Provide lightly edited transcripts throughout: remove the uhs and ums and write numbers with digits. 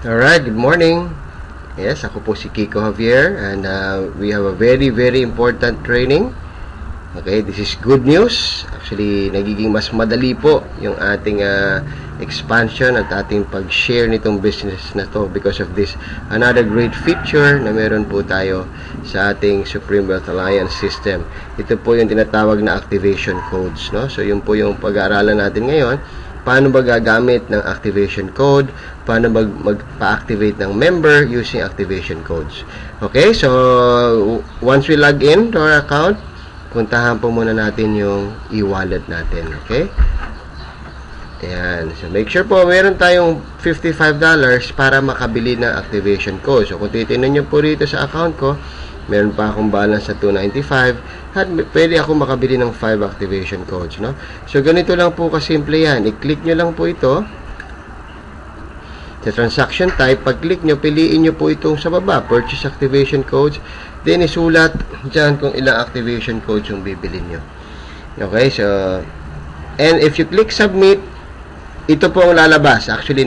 Alright, good morning. Yes, ako po si Kiko Javier and we have a very important training. Okay, this is good news. Actually, nagiging mas madali po yung ating expansion at ating pag-share nitong business na to because of this another great feature na meron po tayo sa ating Supreme Wealth Alliance system. Ito po yung tinatawag na activation codes, no? So, yun po yung pag-aaralan natin ngayon. Paano ba gagamit ng activation code? Paano magpa-activate ng member using activation codes? Okay, so once we log in to our account, puntahan po muna natin yung e-wallet natin. Okay? Ayan. So make sure po meron tayong $55 para makabili ng activation code. So kung titingnan nyo po rito sa account ko, meron pa akong balance sa $295 at pwede ako makabili ng 5 activation codes, no? So ganito lang po kasimple yan. I-click nyo lang po ito sa transaction type. Pag-click nyo, piliin nyo po itong sa baba, purchase activation codes, then isulat dyan kung ilang activation codes yung bibili nyo. Okay, so and if you click submit, ito po ang lalabas. Actually,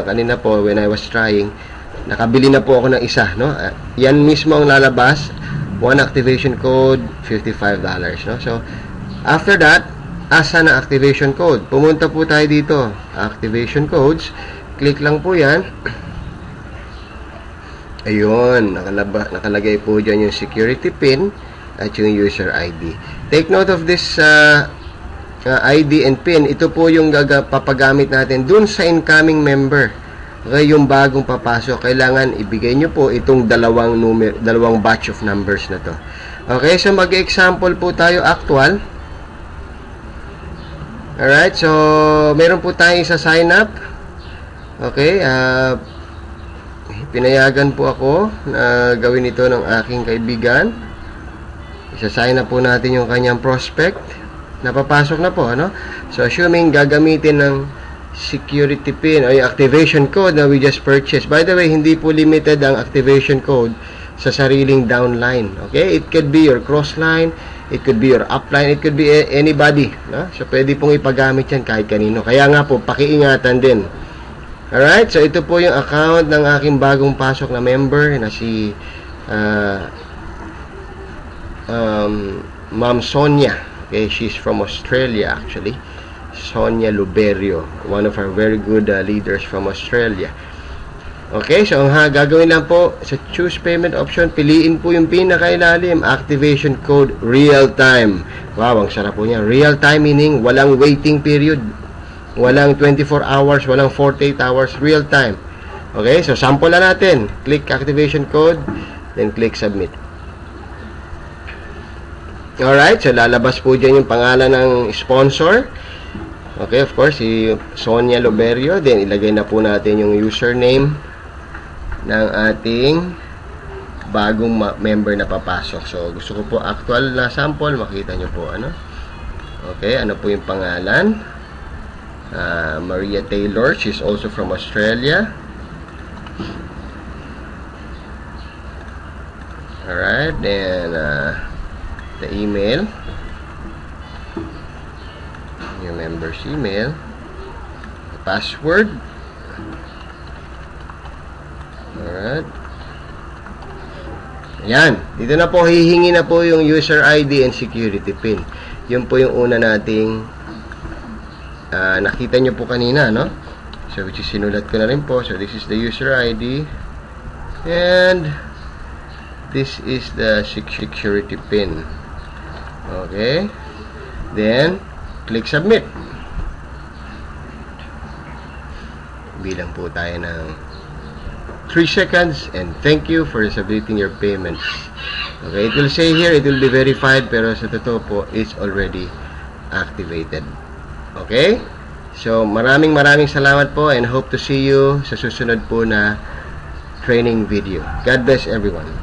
kanina po when I was trying, nakabili na po ako ng isa, no? Yan mismo ang lalabas. One activation code, $55, no? So, after that, asa na activation code? Pumunta po tayo dito. Activation codes. Click lang po yan. Ayun, nakalagay po dyan yung security pin at yung user ID. Take note of this ID and pin. Ito po yung papagamit natin dun sa incoming member. Okay, yung bagong papasok, kailangan ibigay nyo po itong dalawang batch of numbers na to. Okay, so mag-example po tayo actual. Alright, so meron po tayong isa sign up. Okay, pinayagan po ako na gawin ito ng aking kaibigan. Isa-sign up po natin yung kanyang prospect. Napapasok na po, ano? So assuming gagamitin ng security pin o yung activation code na we just purchased. By the way, hindi po limited ang activation code sa sariling downline. Okay? It could be your crossline, it could be your upline, it could be anybody. No? So, pwede pong ipagamit yan kahit kanino. Kaya nga po, pakiingatan din. Alright? So, ito po yung account ng aking bagong pasok na member na si Ma'am Sonia. Okay? She's from Australia actually. Sonia Luberio, one of our very good leaders from Australia. Okay, so ang gagawin lang po sa choose payment option, piliin po yung pinakailalim, activation code real time. Wow, ang sarap po niya. Real time meaning walang waiting period, walang 24 hours, walang 48 hours, real time. Okay, so sample na natin. Click activation code, then click submit. Alright, so lalabas po dyan yung pangalan ng sponsor. Okay, of course, si Sonia Luberio. Then, ilagay na po natin yung username ng ating bagong member na papasok. So, gusto ko po actual na sample. Makita nyo po, ano? Okay, ano po yung pangalan? Maria Taylor. She's also from Australia. Alright, then, the email. Yung member's email, the password. Alright. Ayan. Dito na po, hihingi na po yung user ID and security pin. Yun po yung una nating nakita nyo po kanina, no? So, which is sinulat ko na rin po. So, this is the user ID and this is the security pin. Okay. Then, click submit. Bilang po tayo ng 3 seconds and thank you for submitting your payments. Okay, it will say here, it will be verified, pero sa totoo po, it's already activated. Okay? So, maraming salamat po and hope to see you sa susunod po na training video. God bless everyone.